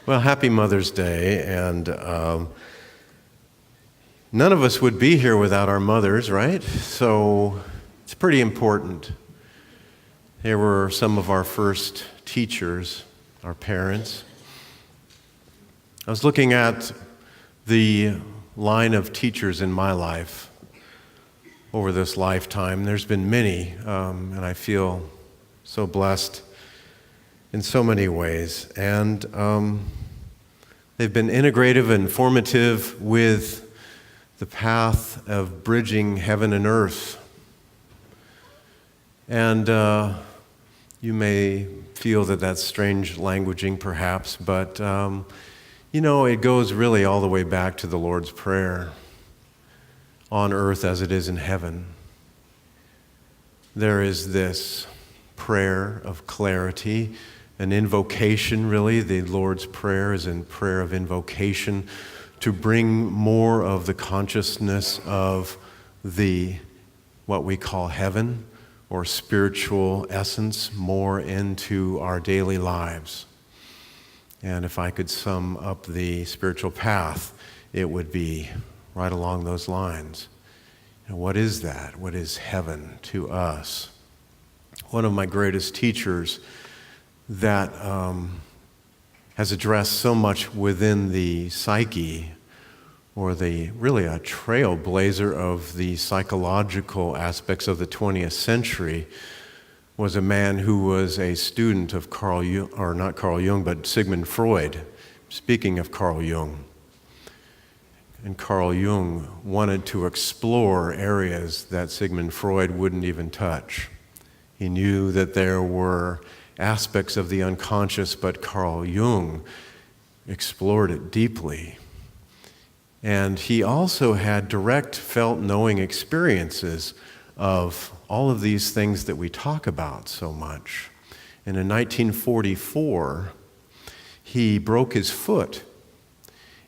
Well, happy Mother's Day, and none of us would be here without our mothers, right? So it's pretty important. They were some of our first teachers, our parents. I was looking at the line of teachers in my life over this lifetime. There's been many, and I feel so blessed in so many ways. And they've been integrative and formative with the path of bridging heaven and earth. And you may feel that that's strange languaging, perhaps, but it goes really all the way back to the Lord's Prayer, on earth as it is in heaven. There is this prayer of clarity, an invocation, really. The Lord's Prayer is a prayer of invocation to bring more of the consciousness of what we call heaven, or spiritual essence, more into our daily lives. And if I could sum up the spiritual path, it would be right along those lines. What is that? What is heaven to us? One of my greatest teachers that has addressed so much within the psyche, or really a trailblazer of the psychological aspects of the 20th century, was a man who was a student of Sigmund Freud. Speaking of Carl Jung. And Carl Jung wanted to explore areas that Sigmund Freud wouldn't even touch. He knew that there were aspects of the unconscious, but Carl Jung explored it deeply. And he also had direct felt knowing experiences of all of these things that we talk about so much. And in 1944, he broke his foot.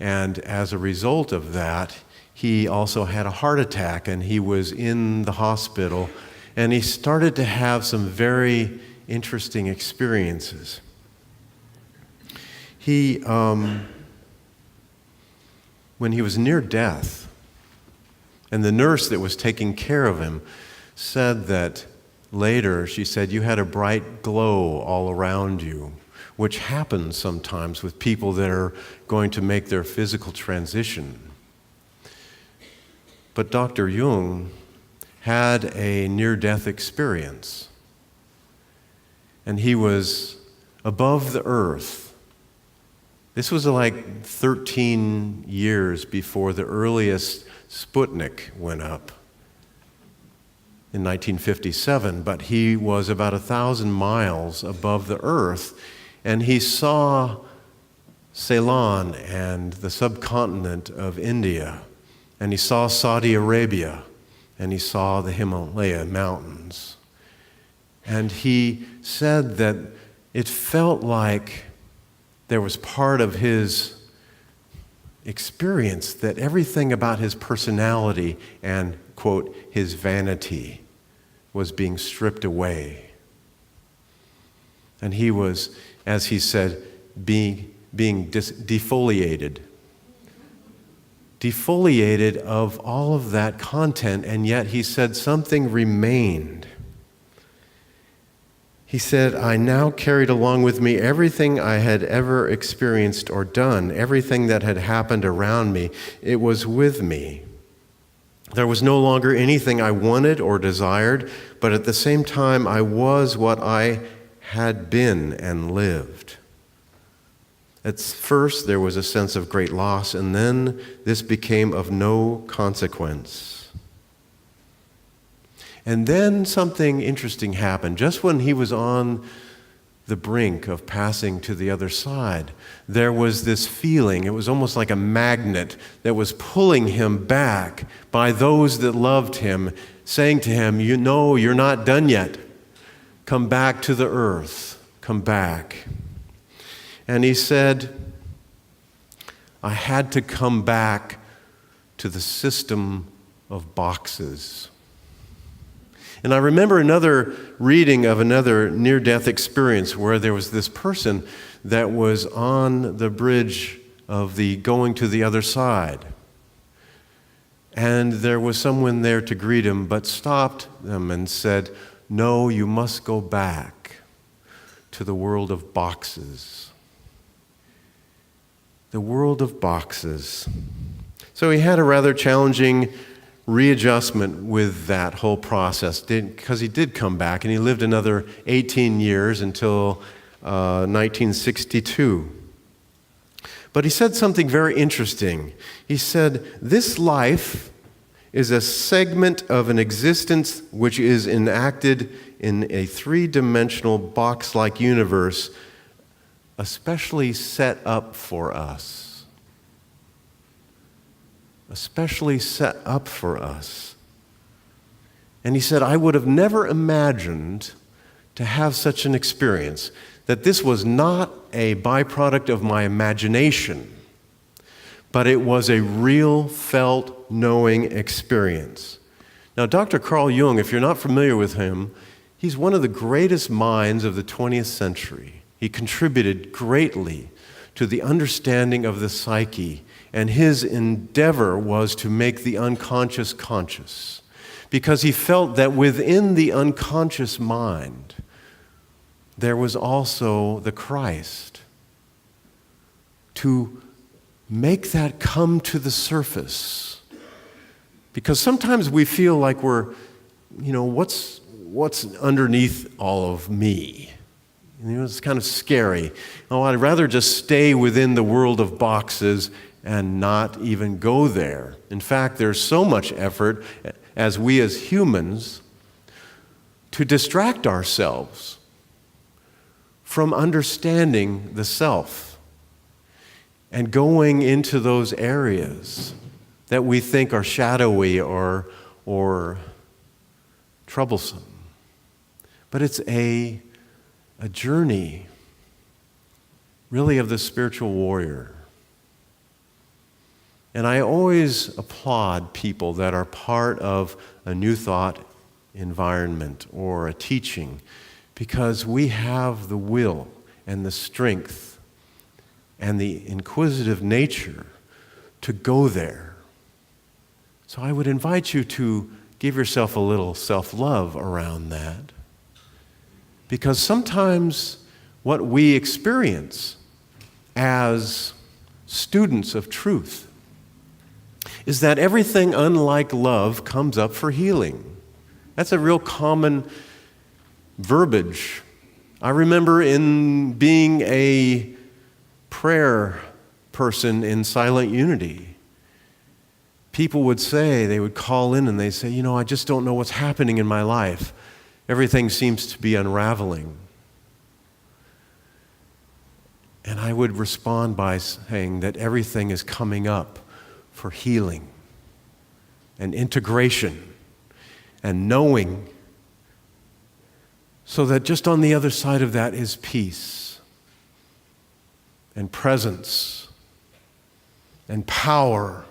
And as a result of that, he also had a heart attack, and he was in the hospital. And he started to have some very interesting experiences. When he was near death, and the nurse that was taking care of him said that later, she said, "You had a bright glow all around you," which happens sometimes with people that are going to make their physical transition. But Dr. Jung had a near-death experience, and he was above the earth. This was like 13 years before the earliest Sputnik went up in 1957, but he was about 1,000 miles above the earth, and he saw Ceylon and the subcontinent of India, and he saw Saudi Arabia, and he saw the Himalaya mountains. And he said that it felt like there was part of his experience that everything about his personality and, quote, his vanity was being stripped away. And he was, as he said, being defoliated of all of that content, and yet he said something remained. He said, "I now carried along with me everything I had ever experienced or done, everything that had happened around me. It was with me. There was no longer anything I wanted or desired, but at the same time, I was what I had been and lived." At first, there was a sense of great loss, and then this became of no consequence. And then something interesting happened. Just when he was on the brink of passing to the other side, there was this feeling, it was almost like a magnet that was pulling him back by those that loved him, saying to him, "You're not done yet. Come back to the earth. Come back." And he said, "I had to come back to the system of boxes." And I remember another reading of another near-death experience where there was this person that was on the bridge of the going to the other side. And there was someone there to greet him, but stopped them and said, "No, you must go back to the world of boxes." The world of boxes. So he had a rather challenging readjustment with that whole process, because he did come back, and he lived another 18 years until 1962. But he said something very interesting. He said, "This life is a segment of an existence which is enacted in a three-dimensional box-like universe, especially set up for us." Especially set up for us. And he said, "I would have never imagined to have such an experience, that this was not a byproduct of my imagination, but it was a real, felt, knowing experience." Now, Dr. Carl Jung, if you're not familiar with him, he's one of the greatest minds of the 20th century. He contributed greatly to the understanding of the psyche, and his endeavor was to make the unconscious conscious, because he felt that within the unconscious mind, there was also the Christ. To make that come to the surface. Because sometimes we feel like we're, what's underneath all of me? It's kind of scary. Oh, I'd rather just stay within the world of boxes and not even go there. In fact, there's so much effort as we as humans to distract ourselves from understanding the self and going into those areas that we think are shadowy or troublesome. But it's a journey, really, of the spiritual warrior. And I always applaud people that are part of a New Thought environment or a teaching, because we have the will and the strength and the inquisitive nature to go there. So I would invite you to give yourself a little self-love around that, because sometimes what we experience as students of truth is that everything unlike love comes up for healing. That's a real common verbiage. I remember in being a prayer person in Silent Unity, people would say, they would call in and they say, I just don't know what's happening in my life. Everything seems to be unraveling. And I would respond by saying that everything is coming up for healing and integration and knowing, so that just on the other side of that is peace and presence and power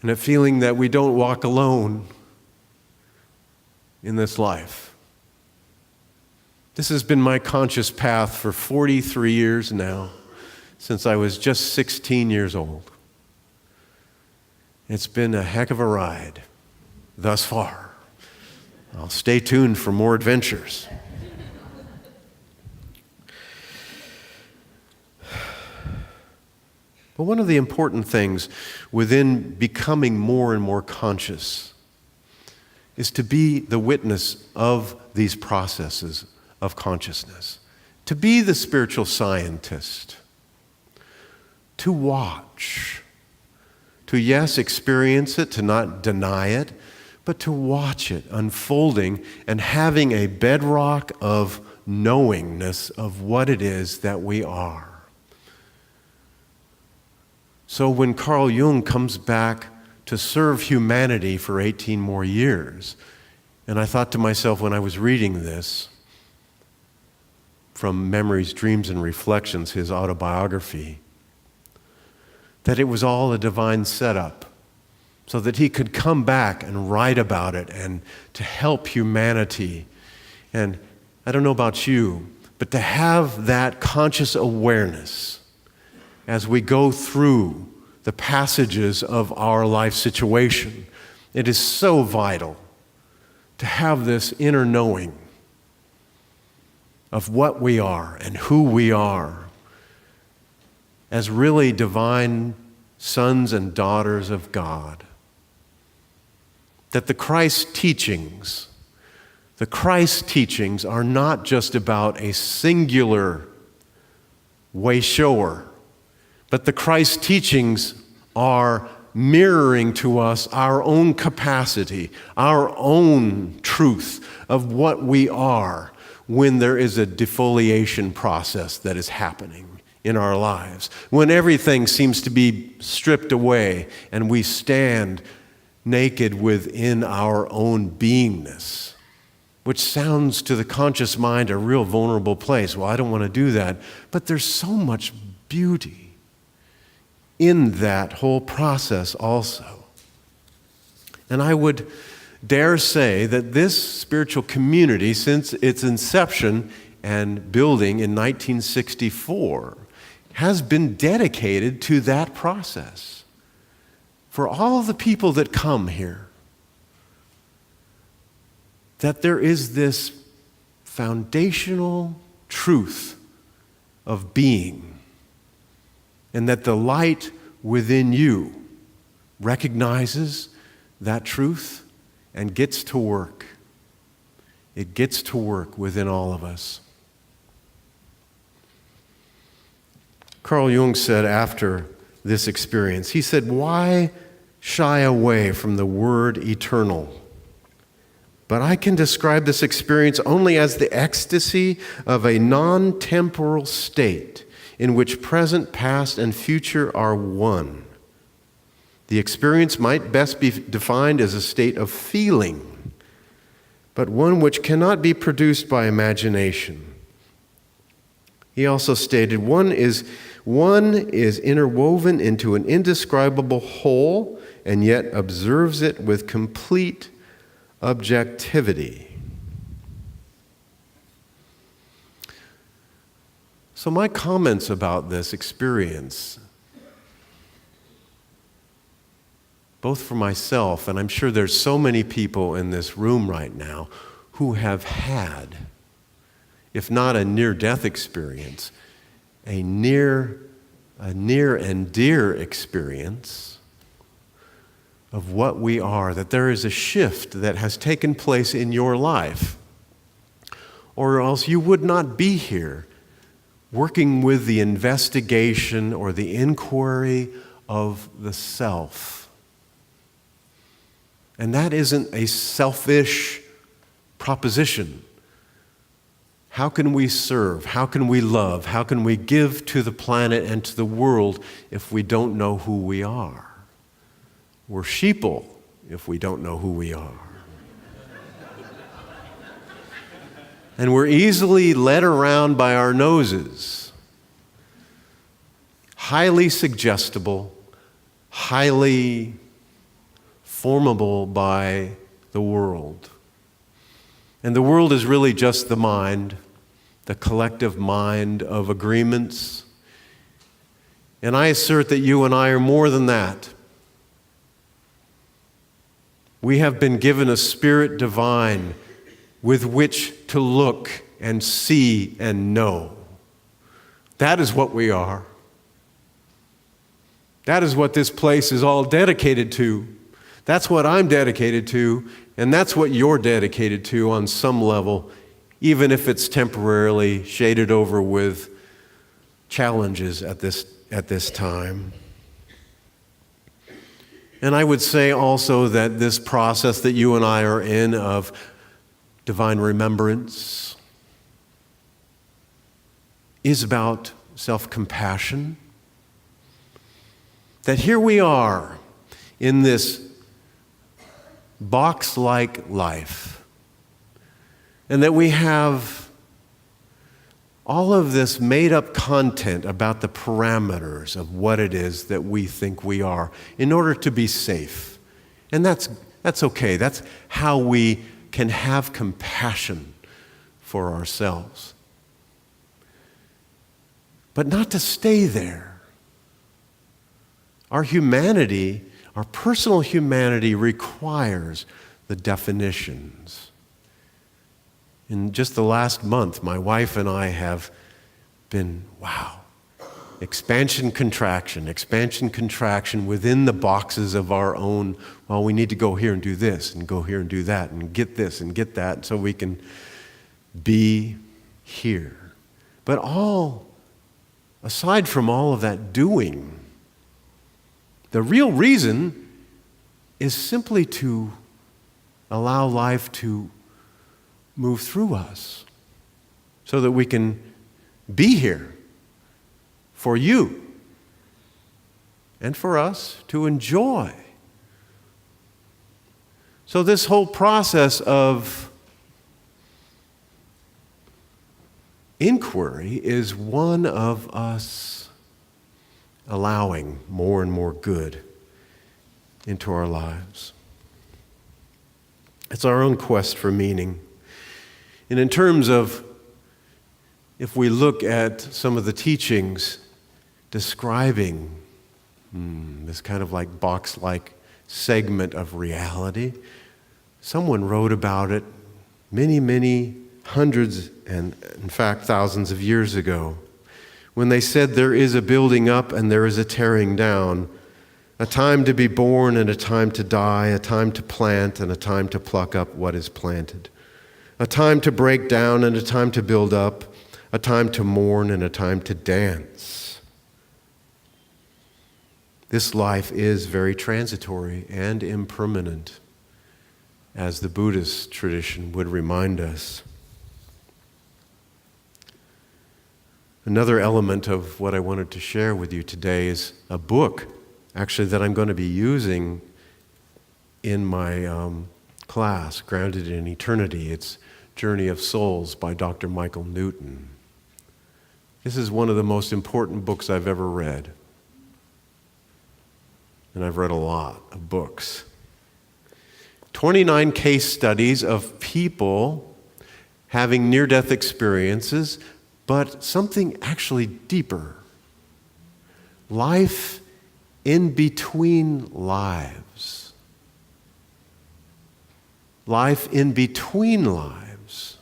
and a feeling that we don't walk alone in this life. This has been my conscious path for 43 years now, since I was just 16 years old. It's been a heck of a ride thus far. I'll stay tuned for more adventures. But one of the important things within becoming more and more conscious is to be the witness of these processes of consciousness, to be the spiritual scientist, to watch, to, yes, experience it, to not deny it, but to watch it unfolding and having a bedrock of knowingness of what it is that we are. So when Carl Jung comes back to serve humanity for 18 more years, and I thought to myself when I was reading this, from Memories, Dreams, and Reflections, his autobiography, that it was all a divine setup so that he could come back and write about it and to help humanity. And I don't know about you, but to have that conscious awareness as we go through the passages of our life situation, it is so vital to have this inner knowing of what we are and who we are as really divine sons and daughters of God. That the Christ teachings are not just about a singular way shower, but the Christ teachings are mirroring to us our own capacity, our own truth of what we are when there is a defoliation process that is happening in our lives, when everything seems to be stripped away and we stand naked within our own beingness, which sounds to the conscious mind a real vulnerable place. Well, I don't want to do that. But there's so much beauty in that whole process also. And I would dare say that this spiritual community, since its inception and building in 1964, has been dedicated to that process. For all of the people that come here, that there is this foundational truth of being, and that the light within you recognizes that truth and gets to work. It gets to work within all of us. Carl Jung said after this experience, he said, "Why shy away from the word eternal? But I can describe this experience only as the ecstasy of a non-temporal state in which present, past, and future are one. The experience might best be defined as a state of feeling, but one which cannot be produced by imagination." He also stated, one is interwoven into an indescribable whole and yet observes it with complete objectivity. So my comments about this experience, both for myself, and I'm sure there's so many people in this room right now who have had, if not a near-death experience, a near and dear experience of what we are, that there is a shift that has taken place in your life, or else you would not be here working with the investigation or the inquiry of the self. And that isn't a selfish proposition. How can we serve? How can we love? How can we give to the planet and to the world if we don't know who we are? We're sheeple if we don't know who we are. And we're easily led around by our noses. Highly suggestible, highly formable by the world. And the world is really just the mind, the collective mind of agreements. And I assert that you and I are more than that. We have been given a spirit divine with which to look and see and know. That is what we are. That is what this place is all dedicated to. That's what I'm dedicated to, and that's what you're dedicated to on some level, even if it's temporarily shaded over with challenges at this time. And I would say also that this process that you and I are in of divine remembrance is about self-compassion. That here we are in this box-like life, and that we have all of this made-up content about the parameters of what it is that we think we are in order to be safe, And that's okay. That's how we can have compassion for ourselves. But not to stay there. Our humanity, our personal humanity requires the definitions. In just the last month, my wife and I have been, expansion, contraction within the boxes of our own, we need to go here and do this, and go here and do that, and get this and get that, so we can be here. But aside from all of that doing, the real reason is simply to allow life to move through us so that we can be here for you and for us to enjoy. So this whole process of inquiry is one of us allowing more and more good into our lives. It's our own quest for meaning. And in terms of, if we look at some of the teachings describing this kind of like box-like segment of reality, someone wrote about it many, many hundreds and in fact thousands of years ago, when they said there is a building up and there is a tearing down, a time to be born and a time to die, a time to plant and a time to pluck up what is planted, a time to break down and a time to build up, a time to mourn and a time to dance. This life is very transitory and impermanent, as the Buddhist tradition would remind us. Another element of what I wanted to share with you today is a book, actually, that I'm going to be using in my class, Grounded in Eternity. It's Journey of Souls by Dr. Michael Newton. This is one of the most important books I've ever read. And I've read a lot of books. 29 case studies of people having near-death experiences, but something actually deeper. Life in between lives. Life in between lives.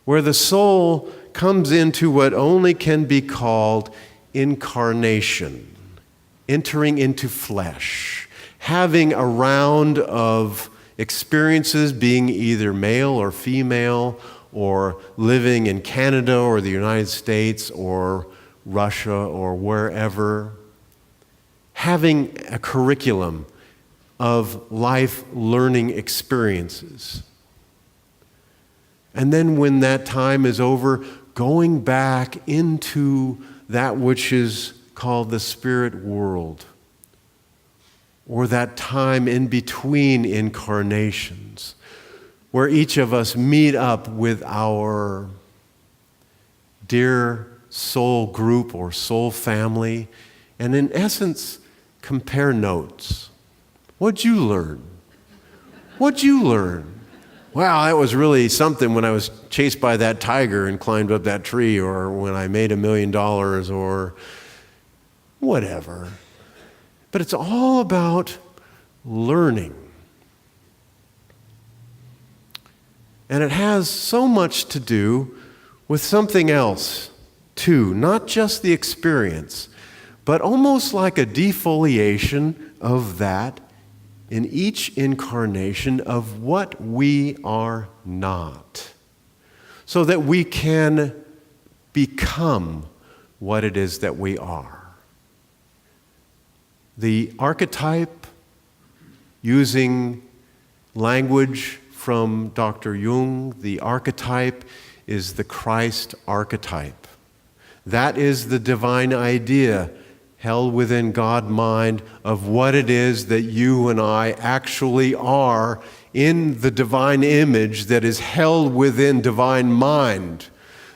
Where the soul comes into what only can be called incarnation, entering into flesh, having a round of experiences, being either male or female, or living in Canada or the United States or Russia or wherever, having a curriculum of life learning experiences. And then when that time is over, going back into that which is called the spirit world, or that time in between incarnations, where each of us meet up with our dear soul group or soul family, and in essence, compare notes. What'd you learn? What'd you learn? Wow, that was really something when I was chased by that tiger and climbed up that tree, or when I made $1 million, or whatever. But it's all about learning. And it has so much to do with something else, too. Not just the experience, but almost like a defoliation of that in each incarnation of what we are not, so that we can become what it is that we are. The archetype, using language from Dr. Jung, the archetype is the Christ archetype. That is the divine idea held within God mind of what it is that you and I actually are in the divine image that is held within divine mind.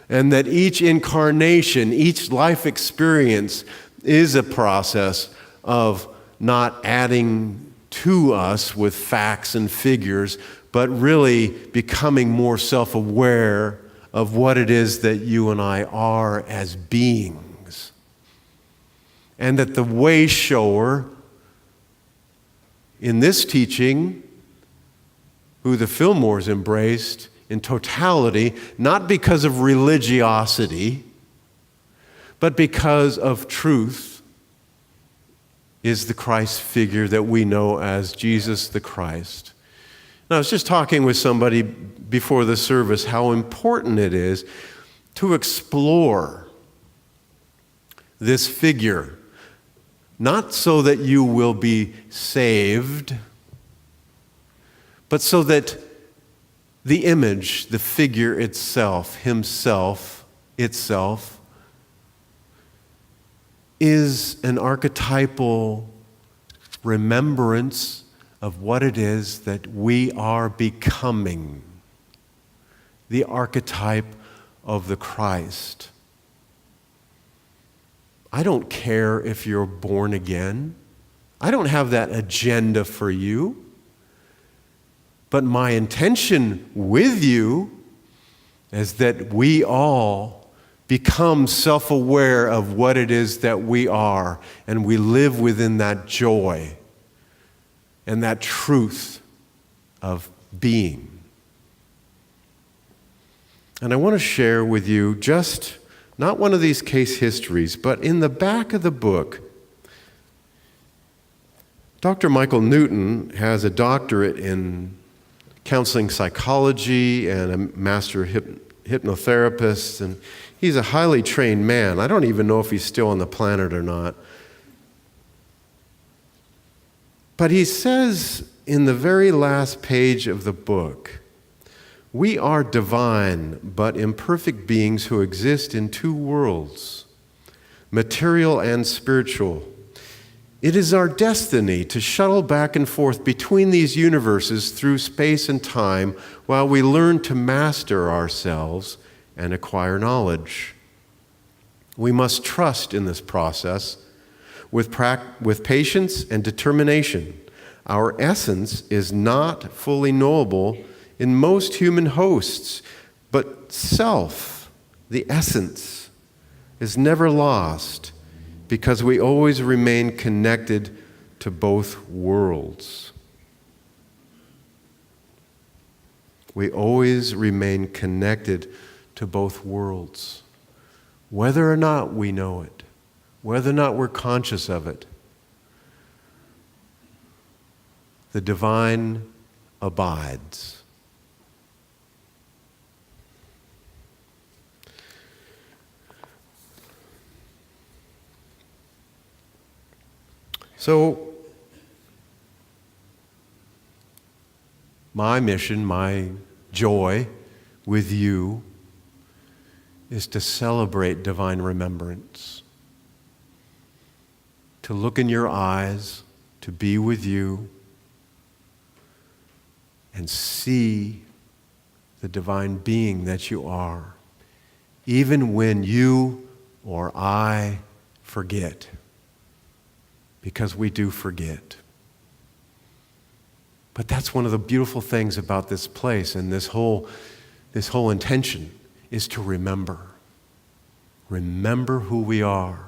And that each incarnation, each life experience is a process of not adding to us with facts and figures, but really becoming more self-aware of what it is that you and I are as beings. And that the way shower in this teaching, who the Fillmores embraced in totality, not because of religiosity, but because of truth, is the Christ figure that we know as Jesus the Christ. Now, I was just talking with somebody before the service how important it is to explore this figure, not so that you will be saved, but so that the image, the figure itself, himself, itself, is an archetypal remembrance of what it is that we are becoming, the archetype of the Christ. I don't care if you're born again. I don't have that agenda for you. But my intention with you is that we all become self-aware of what it is that we are, and we live within that joy and that truth of being. And I want to share with you just not one of these case histories, but in the back of the book, Dr. Michael Newton has a doctorate in counseling psychology and a master hypnotherapist, and he's a highly trained man. I don't even know if he's still on the planet or not. But he says in the very last page of the book, we are divine but imperfect beings who exist in two worlds, material and spiritual. It is our destiny to shuttle back and forth between these universes through space and time while we learn to master ourselves and acquire knowledge. We must trust in this process with patience and determination. Our essence is not fully knowable in most human hosts, but self, the essence, is never lost because we always remain connected to both worlds. We always remain connected to both worlds, whether or not we know it, whether or not we're conscious of it. The divine abides. So, my mission, my joy with you is to celebrate divine remembrance, to look in your eyes, to be with you, and see the divine being that you are, even when you or I forget, because we do forget. But that's one of the beautiful things about this place and this whole intention is to remember. Remember who we are.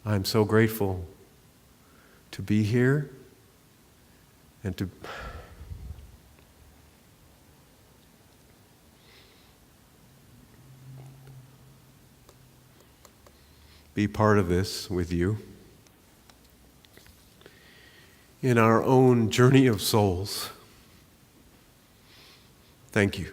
I'm so grateful to be here and to be part of this with you in our own journey of souls. Thank you.